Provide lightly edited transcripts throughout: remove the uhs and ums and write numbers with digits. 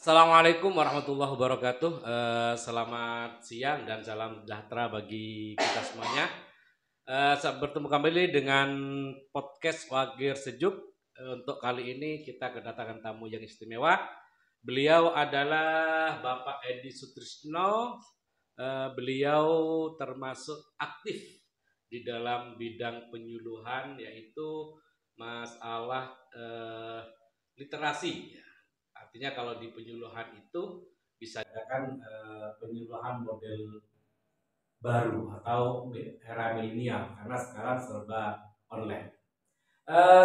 Assalamualaikum warahmatullahi wabarakatuh. Selamat siang dan salam sejahtera bagi kita semuanya. Bertemu kembali dengan podcast Wagir Sejuk. Untuk kali ini kita kedatangan tamu yang istimewa. Beliau adalah Bapak Edi Sutrisno. Beliau termasuk aktif di dalam bidang penyuluhan, yaitu masalah literasi. Artinya kalau di penyuluhan itu bisa kan penyuluhan model baru atau era milenial karena sekarang serba online.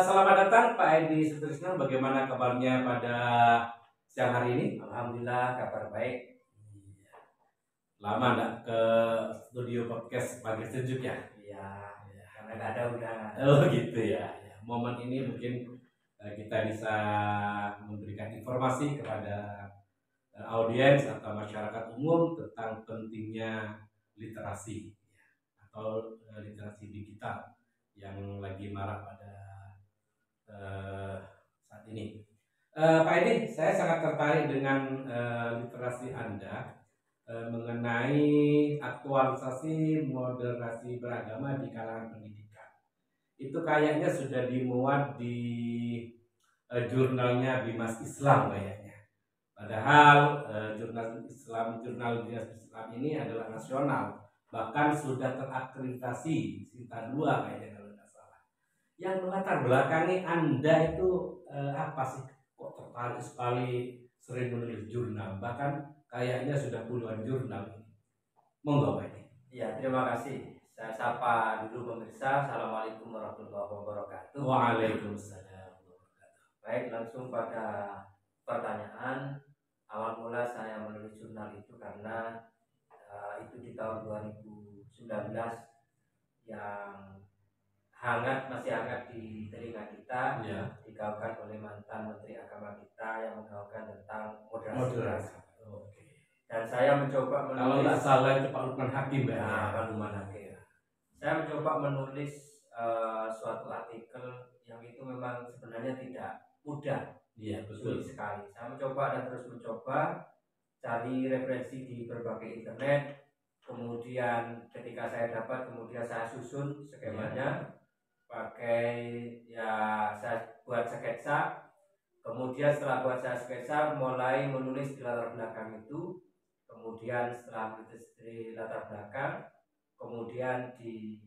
Selamat datang Pak Edi Sutrisno. Bagaimana kabarnya pada siang hari ini? Alhamdulillah kabar baik. Lama enggak ke studio podcast Pagi Sejuk ya? Iya, karena nggak ada undangan. Oh gitu ya. Momen ini mungkin kita bisa memberikan informasi kepada audiens atau masyarakat umum tentang pentingnya literasi atau literasi digital yang lagi marak pada saat ini. Pak Edi, saya sangat tertarik dengan literasi Anda mengenai aktualisasi moderasi beragama di kalangan pendidikan. Itu kayaknya sudah dimuat di jurnalnya Bimas Islam kayaknya. Padahal jurnal Bimas Islam ini adalah nasional, bahkan sudah terakreditasi Sinta 2 kayaknya kalau tidak salah. Yang melatar belakangi Anda itu apa sih? Kok tertarik sekali sering menulis jurnal? Bahkan kayaknya sudah puluhan jurnal ini. Monggo Pak ini. Iya, terima kasih. Saya sapa dulu pemirsa. Assalamualaikum warahmatullahi wabarakatuh. Waalaikumsalam. Baik, langsung pada pertanyaan. Awal mula saya menulis jurnal itu karena itu di tahun 2019 yang masih hangat di telinga kita, Ya. digaungkan oleh mantan Menteri Agama kita yang menggaungkan tentang moderasi. Oke. Dan saya mencoba menulis. Kalau nggak salah itu Pak Lukman Hakim ya. Pak Lukman Hakim. Saya mencoba menulis suatu artikel yang itu memang sebenarnya tidak mudah. Iya, betul sekali. Saya mencoba dan terus mencoba cari referensi di berbagai internet. Kemudian ketika saya dapat, kemudian saya susun skemanya. Pakai saya buat sketsa. Kemudian setelah buat saya sketsa, mulai menulis di latar belakang itu. Kemudian setelah menulis di latar belakang, kemudian di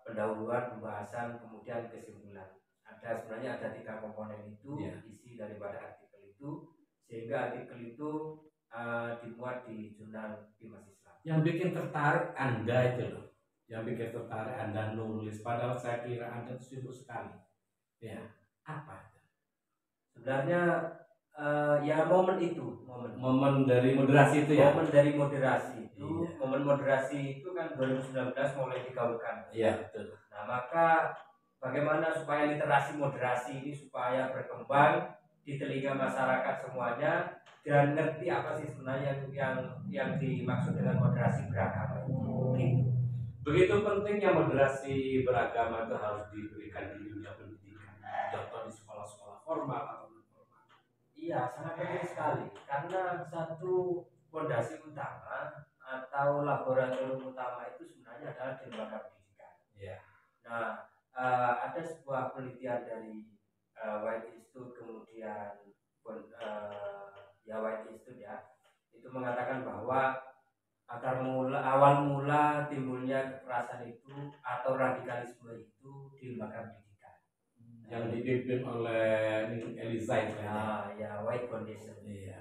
pendahuluan, pembahasan, kemudian kesimpulan. Sebenarnya ada 3 komponen itu, isi daripada artikel itu, sehingga artikel itu dimuat di jurnal Bimas Islam. Yang bikin tertarik Anda itu loh. Yang bikin tertarik Anda nulis, padahal saya kira Anda sibuk sekali. Ya, apa? Sebenarnya ya momen dari moderasi itu ya. Momen dari moderasi itu, momen moderasi itu kan 2019 mulai digaungkan. Iya, betul. Nah, maka bagaimana supaya literasi moderasi ini supaya berkembang di telinga masyarakat semuanya dan ngerti apa sih sebenarnya yang dimaksud dengan moderasi beragama itu. Begitu pentingnya moderasi beragama itu harus diberikan di dunia pendidikan, contoh di sekolah-sekolah formal atau non formal. Iya, sangat penting sekali karena satu fondasi utama atau laboratorium utama itu sebenarnya adalah di lembaga pendidikan. Iya. Nah, ada sebuah penelitian dari White Institute, kemudian White Institute ya, itu mengatakan bahwa awal mula timbulnya kekerasan itu atau radikalisme itu di lembaga pendidikan yang dipimpin oleh Eliza White Foundation. Iya.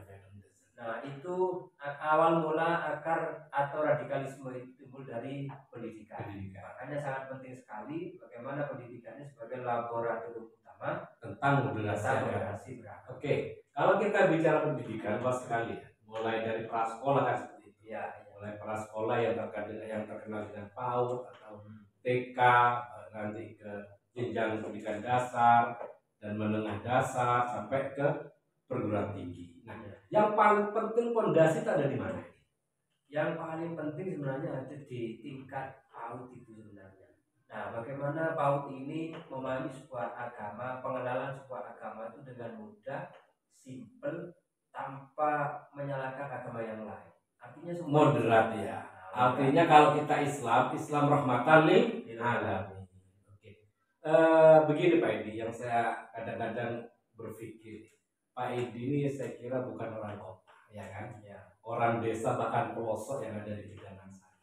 Nah, itu awal mula akar atau radikalisme itu timbul dari pendidikan. Makanya sangat penting sekali bagaimana pendidikannya sebagai laboratorium utama tentang moderasi beragama. Oke, kalau kita bicara pendidikan luas sekali ya, mulai dari prasekolah kan seperti itu. Mulai prasekolah yang terkenal dengan PAUD atau TK, nanti ke jenjang pendidikan dasar dan menengah dasar sampai ke perguruan tinggi. Nah, yang paling penting fondasi itu ada di mana? Yang paling penting sebenarnya ada di tingkat PAUD itu sebenarnya. Nah, bagaimana PAUD ini memahami sebuah agama, pengenalan sebuah agama itu dengan mudah, simpel, tanpa menyalahkan agama yang lain. Artinya semua Moderat ya. Artinya kalau kita Islam rahmatan lil alamin. Oke. Begini Pak Edi, yang saya kadang-kadang berpikir, Pak Edi ini saya kira bukan orang kota, ya kan? Ya. Orang desa bahkan pelosok yang ada di kanan sana.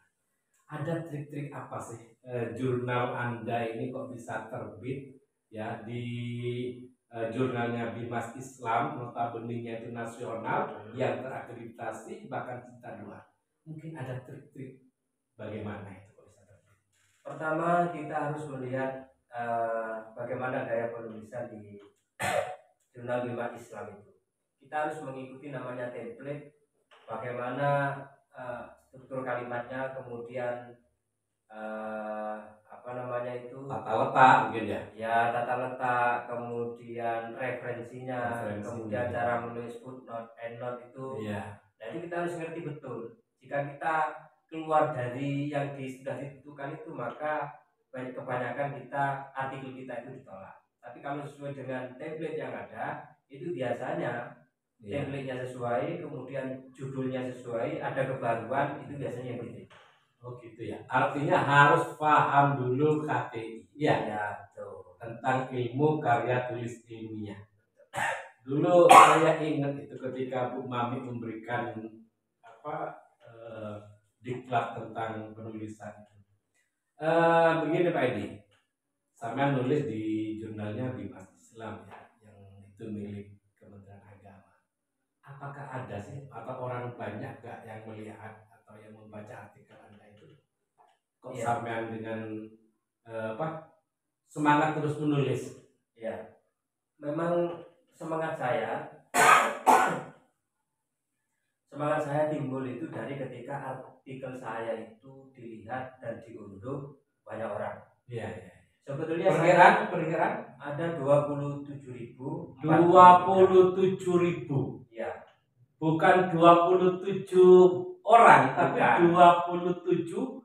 Ada trik-trik apa sih jurnal Anda ini kok bisa terbit ya di jurnalnya Bimas Islam, notabene itu nasional yang terakreditasi bahkan Cinta Dua. Mungkin ada trik-trik bagaimana itu kok bisa terbit? Pertama kita harus melihat bagaimana gaya penulisan di jurnal Bimas Islam itu. Kita harus mengikuti namanya template, bagaimana struktur kalimatnya, kemudian apa namanya itu, tata letak mungkin ya. Ya, tata letak, kemudian referensinya, kemudian cara menulis footnote, endnote itu. Iya. Jadi kita harus ngerti betul. Jika kita keluar dari yang sudah ditentukan itu, maka kebanyakan artikel kita itu ditolak. Tapi kalau sesuai dengan template yang ada, itu biasanya template-nya sesuai, kemudian judulnya sesuai, ada kebaruan, itu biasanya yang gitu. Oh gitu ya. Artinya harus paham dulu KTI. Ya, betul. Tentang ilmu karya tulis ilmiah. Dulu saya ingat itu ketika Bu Mami memberikan diklat tentang penulisan. Begini Pak Edi, saya nulis di jurnalnya Bimas Islam ya, yang itu milik Kementerian Agama. Apakah ada sih atau orang banyak gak yang melihat atau yang membaca artikel Anda itu? Kok sampean dengan semangat terus menulis? Ya, memang semangat saya timbul itu dari ketika artikel saya itu dilihat dan diunduh banyak orang. Iya. Sebetulnya perkiraan ada 27.000. 27.000. Ya. Bukan 27 orang, tapi 27.000.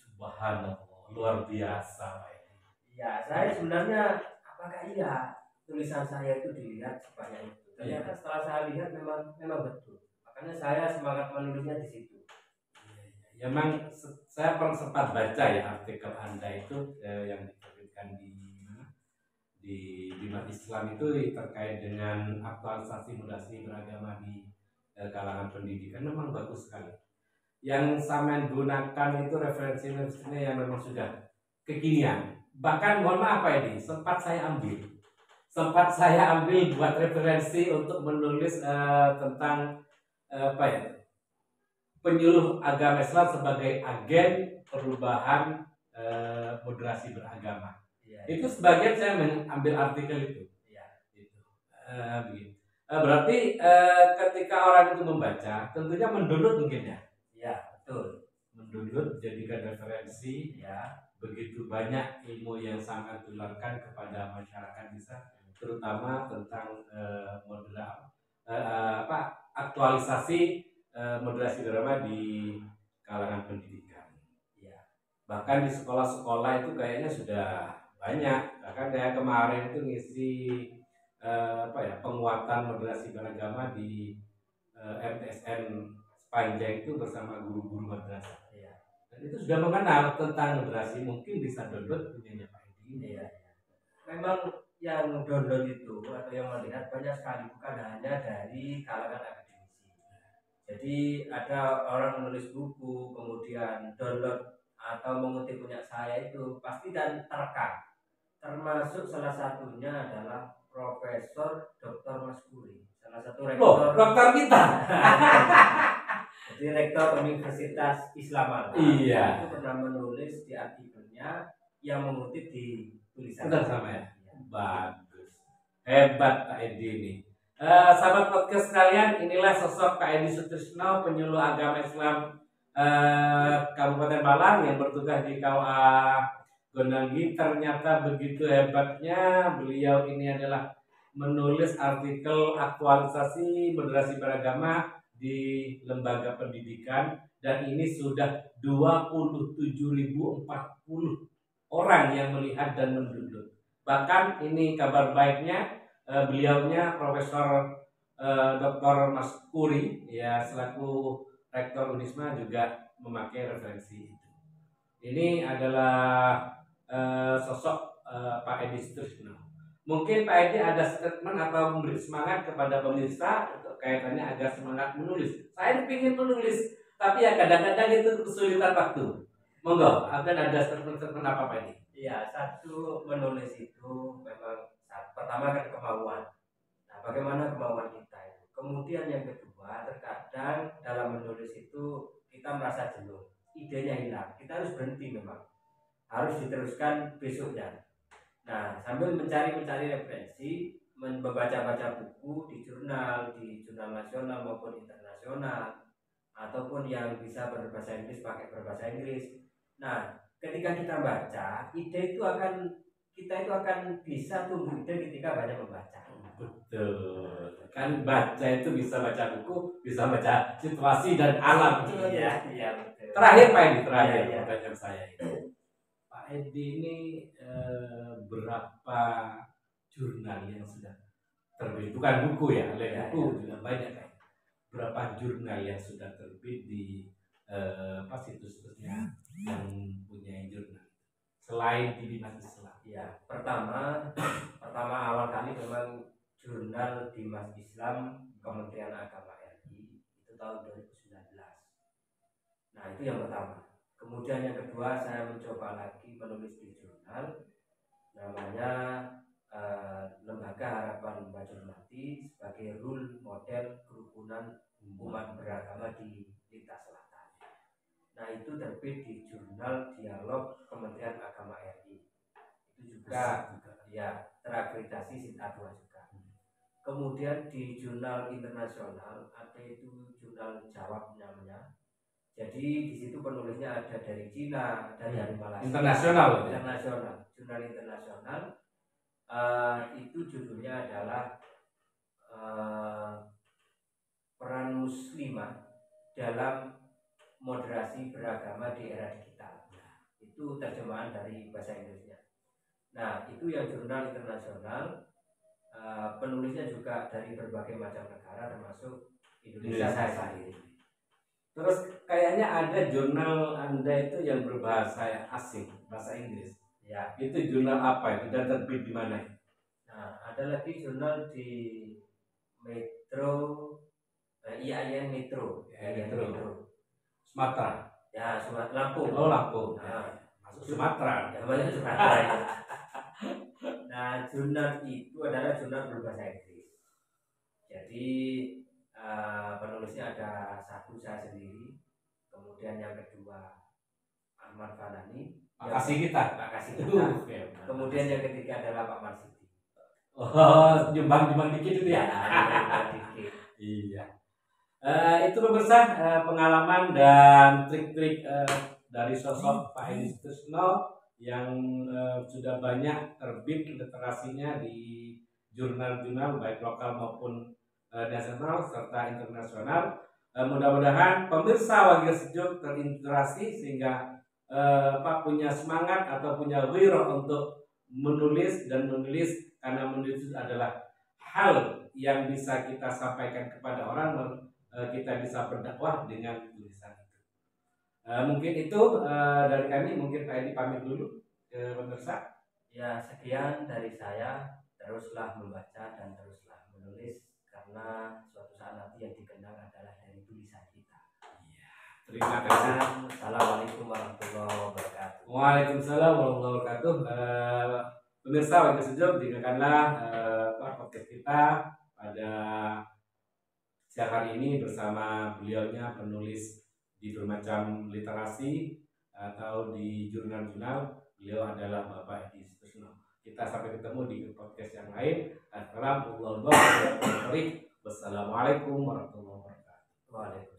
Subhanallah, luar biasa. Ya, saya sebenarnya apakah tulisan saya itu dilihat sebanyak itu? Ternyata setelah saya lihat memang betul. Makanya saya semangat menulisnya di situ. Ya, memang saya pernah sempat baca ya artikel Anda itu yang diterbitkan di Bimas Islam itu terkait dengan aktualisasi moderasi beragama di kalangan pendidikan. Memang bagus sekali. Yang saya gunakan itu referensinya yang memang sudah kekinian. Bahkan mohon maaf Pak Edi, sempat saya ambil buat referensi untuk menulis tentang penyuluh agama Islam sebagai agen perubahan moderasi beragama. Ya. Itu sebagian saya mengambil artikel itu. Ya. Begitu. Berarti ketika orang itu membaca, tentunya mendownload mungkin ya. Ya, betul. Mendownload jadikan referensi. Ya. Begitu banyak ilmu yang sangat tularkan kepada masyarakat bisa, terutama tentang aktualisasi moderasi drama di kalangan pendidikan. Ya. Bahkan di sekolah-sekolah itu kayaknya sudah banyak. Bahkan saya kemarin itu ngisi penguatan moderasi beragama di MTSN Sepanjang itu bersama guru-guru madrasah. Ya. Dan itu sudah mengenal tentang moderasi, mungkin bisa download punyanya Pak Edi. Ya. Memang yang download itu atau yang melihat banyak sekali, bukan hanya dari kalangan akademisi. Jadi ada orang menulis buku kemudian download atau mengutip punya saya itu pasti dan terekam. Termasuk salah satunya adalah Profesor Dr. Maskuri, salah satu rektor. Dokter kita. Jadi rektor Universitas Islam. Iya. Itu pernah menulis di artikelnya yang mengutip di tulisan. Sudah sama ya. Bagus. Hebat Pak Edi ini. Sahabat podcast sekalian, inilah sosok Pak Edi Sutrisno, penyuluh agama Islam Kabupaten Malang yang bertugas di KUA Gondanggi. Ternyata begitu hebatnya beliau ini adalah menulis artikel aktualisasi moderasi beragama di lembaga pendidikan, dan ini sudah 27.040 orang yang melihat dan mendownload. Bahkan ini kabar baiknya beliaunya Profesor Dr. Mas Puri ya selaku Rektor Unisma juga memakai referensi itu. Ini adalah sosok Pak Edi Sutrisno. Mungkin Pak Edi ada statement atau memberi semangat kepada pemirsa untuk kaitannya agar semangat menulis. Saya ingin menulis, tapi ya kadang-kadang itu kesulitan waktu. Monggo, akan ada statement apa Pak Edi? Iya, satu menulis itu memang pertama kan kemauan. Nah, bagaimana kemauan kita itu? Kemudian yang kedua, terkadang dalam menulis itu kita merasa jenuh, idenya hilang. Kita harus berhenti memang. Harus diteruskan besoknya. Nah, sambil mencari referensi, membaca-baca buku di jurnal nasional maupun internasional, ataupun yang bisa berbahasa Inggris pakai berbahasa Inggris. Nah, ketika kita baca, kita itu akan bisa tumbuh ide ketika banyak membaca. Betul. Kan baca itu bisa baca buku, bisa baca situasi dan alam. Iya, betul. Terakhir Pak Edi, Iya. pertanyaan saya ini. Pak Edi ini berapa jurnal yang sudah terbit? Bukan buku ya, buku juga banyak kan. Berapa jurnal yang sudah terbit di situs-situsnya yang punya jurnal selain di Dimas Islam? Ya, pertama awal kali memang jurnal Dimas Islam Kementerian Agama RI itu tahun 2019. Nah, itu yang pertama. Kemudian yang kedua, saya mencoba lagi menulis di jurnal namanya Lembaga Harapan Bajul Mati sebagai role model kerukunan umat beragama di Lintas Selatan. Nah, itu terbit di jurnal Dialog Kementerian Agama RI. Itu juga ya terakreditasi SINTA 2 juga. Kemudian di jurnal internasional ada itu jurnal Jawab namanya. Jadi di situ penulisnya ada dari Cina, ada dari Malaysia. Internasional. Jurnal internasional. Itu judulnya adalah Peran Muslimah dalam Moderasi Beragama di Era Digital. Itu terjemahan dari bahasa Inggrisnya. Nah, itu yang jurnal internasional. Penulisnya juga dari berbagai macam negara termasuk Indonesia saya sendiri. Terus kayaknya ada jurnal Anda itu yang berbahasa asing, bahasa Inggris. Ya, itu jurnal apa itu dan terbit di mana? Nah, ada lagi jurnal di Metro, IAIN Metro, Sumatera. Ya, Sumatera, Lampung. Oh, Lampung. Nah, masuk Sumatera. Ya, banyak Sumatera ya. Nah, jurnal itu adalah jurnal berbahasa Inggris. Jadi penulisnya ada satu saya sendiri, kemudian yang kedua Ahmad Fanani, Pak Kasih kita. Kemudian yang ketiga adalah Pak Marsidi. Oh, nyumbang dikit itu ya. Iya. Itu pemirsa pengalaman dan trik-trik dari sosok Pak Edi Sutrisno yang sudah banyak terbit literasinya di jurnal-jurnal baik lokal maupun nasional serta internasional. Mudah-mudahan pemirsa Wagil Sejuk terinspirasi sehingga Pak punya semangat atau punya wiro untuk menulis karena menulis itu adalah hal yang bisa kita sampaikan kepada orang, kita bisa berdakwah dengan tulisan itu. Mungkin itu dari kami, mungkin Pak Edi pamit dulu ke pemirsa. Ya, sekian dari saya. Teruslah membaca dan teruslah menulis karena suatu saat nanti yang dikenang adalah dari tulisan kita. Ya, terima kasih. Assalamualaikum warahmatullahi wabarakatuh. Waalaikumsalam warahmatullahi wabarakatuh. Pemirsa Wagil Sejuk, dengarkanlah podcast kita pada siang hari ini bersama beliaunya penulis di bermacam literasi atau di jurnal-jurnal. Beliau adalah Bapak Edi Sutrisno. Kita sampai ketemu di podcast yang lain. Assalamualaikum warahmatullahi wabarakatuh.